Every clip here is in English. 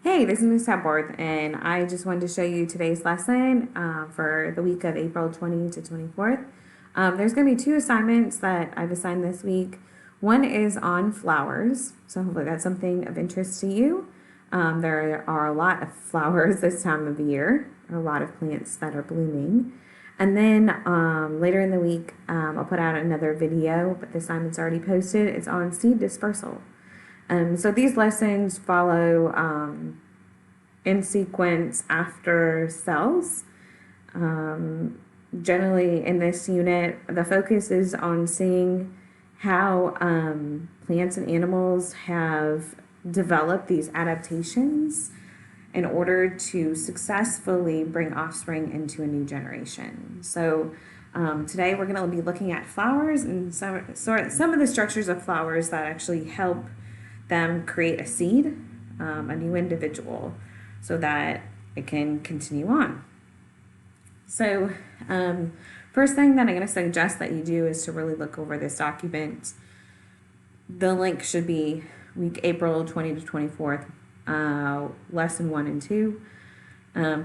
Hey, this is Miss Hepworth, and I just wanted to show you today's lesson for the week of April 20 to 24th. There's going to be two assignments that I've assigned this week. One is on flowers, so hopefully that's something of interest to you. There are a lot of flowers this time of year, a lot of plants that are blooming. And then later in the week, I'll put out another video, but the assignment's already posted. It's on seed dispersal. So these lessons follow in sequence after cells. Generally, in this unit, the focus is on seeing how plants and animals have developed these adaptations in order to successfully bring offspring into a new generation. So today we're going to be looking at flowers and some of the structures of flowers that actually help them create a seed, a new individual, so that it can continue on. So first thing that I'm going to suggest that you do is to really look over this document. The link should be week April 20 to 24th, lesson 1 and 2.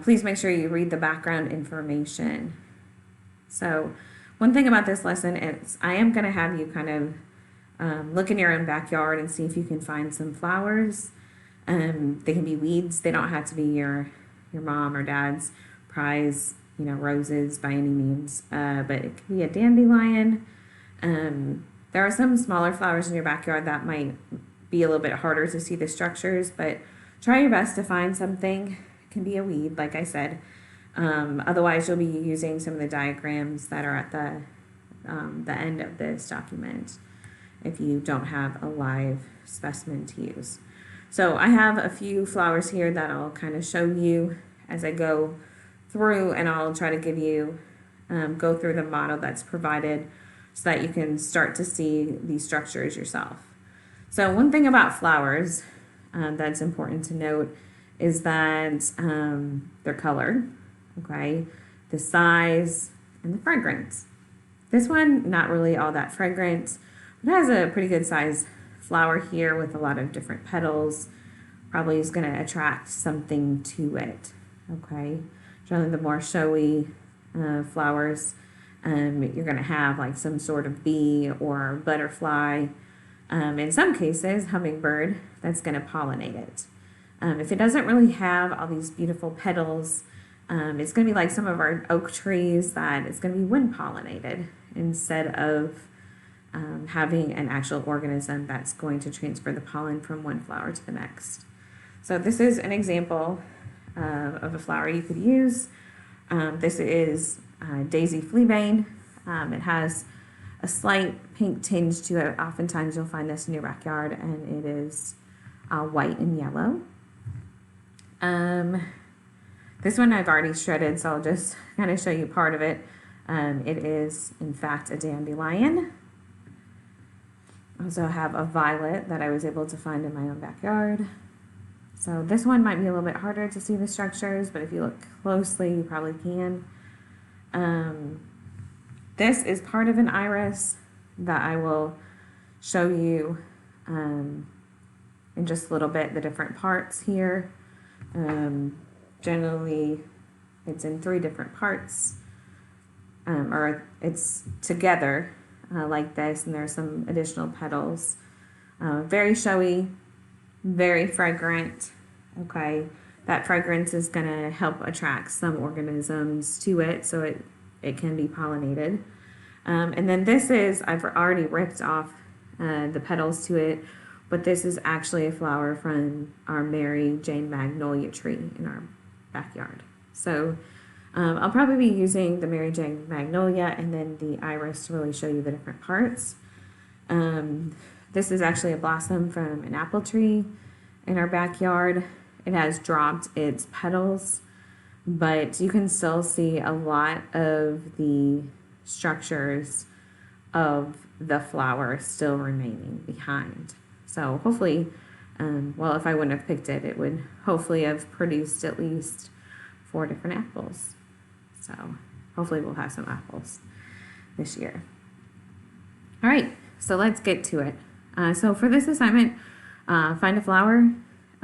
Please make sure you read the background information. So one thing about this lesson is I am going to have you kind of look in your own backyard and see if you can find some flowers. They can be weeds. They don't have to be your mom or dad's prize, roses by any means. But it could be a dandelion. There are some smaller flowers in your backyard that might be a little bit harder to see the structures, but try your best to find something. It can be a weed, like I said. Otherwise, you'll be using some of the diagrams that are at the end of this document if you don't have a live specimen to use. So I have a few flowers here that I'll kind of show you as I go through, and I'll try to give you, go through the model that's provided so that you can start to see these structures yourself. So one thing about flowers that's important to note is that they're colored, okay? The size and the fragrance. This one, not really all that fragrant. It has a pretty good size flower here with a lot of different petals. Probably is going to attract something to it, okay? Generally, the more showy flowers, you're going to have like some sort of bee or butterfly. In some cases, hummingbird that's going to pollinate it. If it doesn't really have all these beautiful petals, it's going to be like some of our oak trees that it's going to be wind pollinated instead of having an actual organism that's going to transfer the pollen from one flower to the next. So this is an example of a flower you could use. This is daisy fleabane. It has a slight pink tinge to it. Oftentimes you'll find this in your backyard, and it is white and yellow. This one I've already shredded, so I'll just kind of show you part of it. It is, in fact, a dandelion. I also have a violet that I was able to find in my own backyard. So this one might be a little bit harder to see the structures, but if you look closely, you probably can. This is part of an iris that I will show you in just a little bit, the different parts here. Generally, it's in 3 different parts, or it's together like this, and there's some additional petals. Very showy, very fragrant, okay? That fragrance is going to help attract some organisms to it so it can be pollinated. And then this is, I've already ripped off the petals to it, but this is actually a flower from our Mary Jane Magnolia tree in our backyard. So I'll probably be using the Mary Jane Magnolia and then the iris to really show you the different parts. This is actually a blossom from an apple tree in our backyard. It has dropped its petals, but you can still see a lot of the structures of the flower still remaining behind. So hopefully, well, if I wouldn't have picked it, it would hopefully have produced at least 4 different apples. So hopefully we'll have some apples this year. All right, so let's get to it. So for this assignment, find a flower,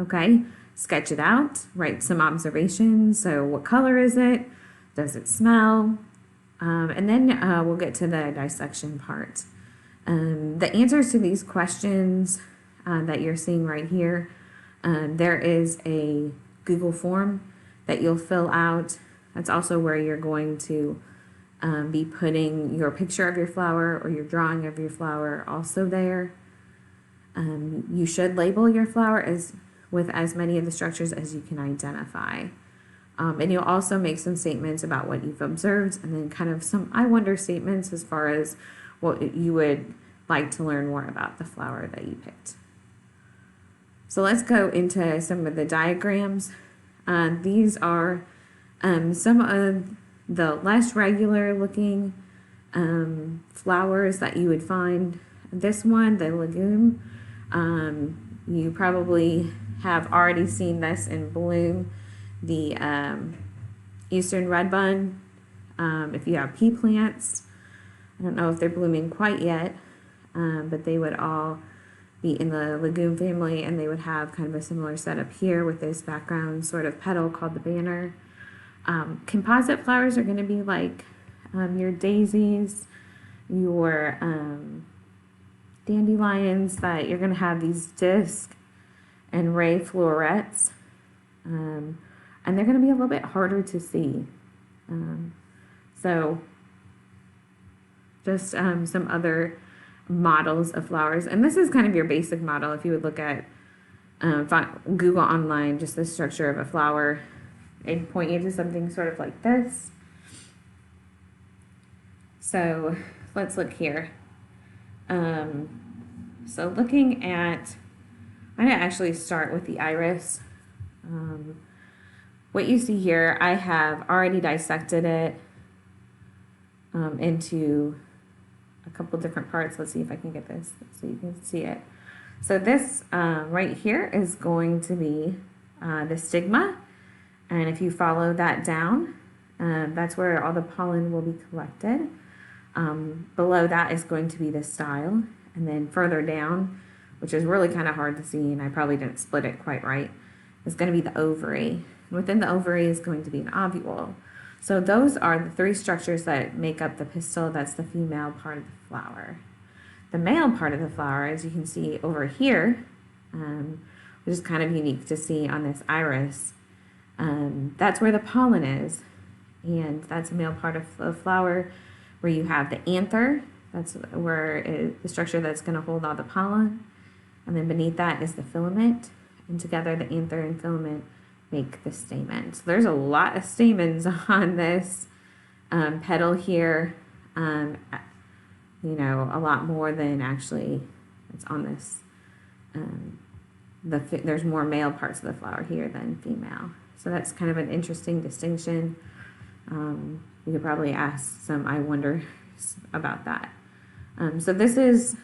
okay? sketch it out, write some observations. So what color is it? Does it smell? And then we'll get to the dissection part. The answers to these questions that you're seeing right here, there is a Google form that you'll fill out. That's also where you're going to be putting your picture of your flower or your drawing of your flower also there. You should label your flower with as many of the structures as you can identify. And you'll also make some statements about what you've observed, and then kind of some I wonder statements as far as what you would like to learn more about the flower that you picked. So let's go into some of the diagrams. These are some of the less regular looking flowers that you would find. This one, the legume, you probably have already seen this in bloom. The Eastern redbud, if you have pea plants, I don't know if they're blooming quite yet, but they would all be in the legume family, and they would have kind of a similar setup here with this background sort of petal called the banner. Composite flowers are going to be like your daisies, your dandelions, that you're going to have these disc and ray florets, and they're going to be a little bit harder to see. So just some other models of flowers, and this is kind of your basic model. If you would look at Google online, just the structure of a flower, and point you to something sort of like this. So let's look here. So looking at, I'm going to actually start with the iris. What you see here, I have already dissected it into a couple different parts. Let's see if I can get this so you can see it. So this right here is going to be the stigma. And if you follow that down, that's where all the pollen will be collected. Below that is going to be the style. And then further down, which is really kind of hard to see, and I probably didn't split it quite right, is going to be the ovary. Within the ovary is going to be an ovule. So those are the three structures that make up the pistil. That's the female part of the flower. The male part of the flower, as you can see over here, which is kind of unique to see on this iris, that's where the pollen is. And that's the male part of the flower, where you have the anther. That's where the structure that's going to hold all the pollen. And then beneath that is the filament. And together the anther and filament make the stamen. So there's a lot of stamens on this petal here. A lot more than actually it's on this. There's more male parts of the flower here than female. So that's kind of an interesting distinction. You could probably ask some I wonder about that. So this is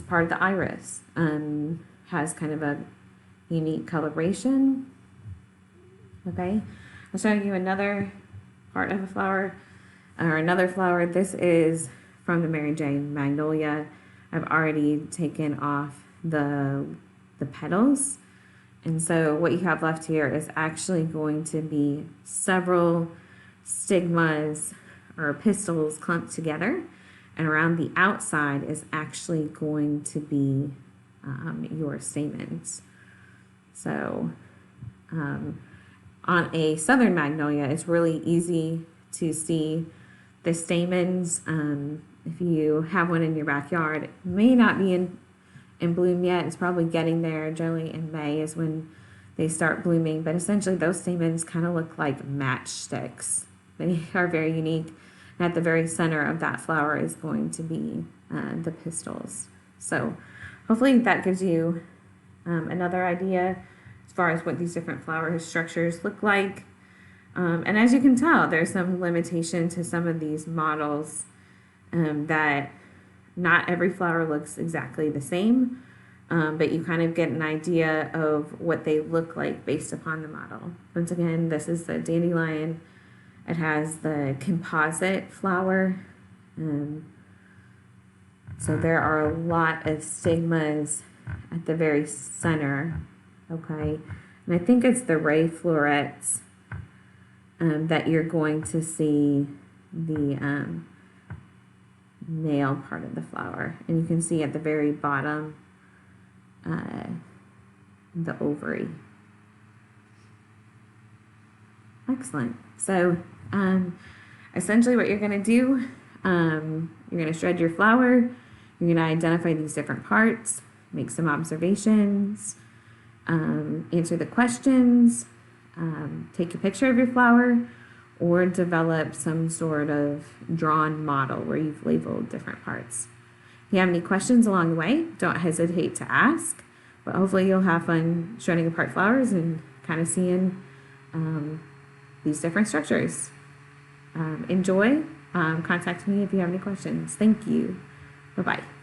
part of the iris. Has kind of a unique coloration. Okay, I'll show you another part of a flower, or another flower. This is from the Mary Jane Magnolia. I've already taken off the petals, and so what you have left here is actually going to be several stigmas or pistils clumped together, and around the outside is actually going to be your stamens. So on a southern magnolia, it's really easy to see the stamens. If you have one in your backyard, it may not be in bloom yet. It's probably getting there. Generally in May is when they start blooming, but essentially those stamens kind of look like matchsticks. They are very unique. And at the very center of that flower is going to be the pistils. So hopefully that gives you another idea as far as what these different flower structures look like. And as you can tell, there's some limitation to some of these models, that not every flower looks exactly the same, but you kind of get an idea of what they look like based upon the model. Once again, this is the dandelion. It has the composite flower. So there are a lot of stigmas at the very center, okay? And I think it's the ray florets that you're going to see the male part of the flower. And you can see at the very bottom the ovary. Excellent. So essentially what you're going to do, you're going to shred your flower, you're going to identify these different parts, make some observations, answer the questions, take a picture of your flower, or develop some sort of drawn model where you've labeled different parts. If you have any questions along the way, don't hesitate to ask, but hopefully you'll have fun shredding apart flowers and kind of seeing these different structures. Enjoy. Contact me if you have any questions. Thank you. Bye-bye.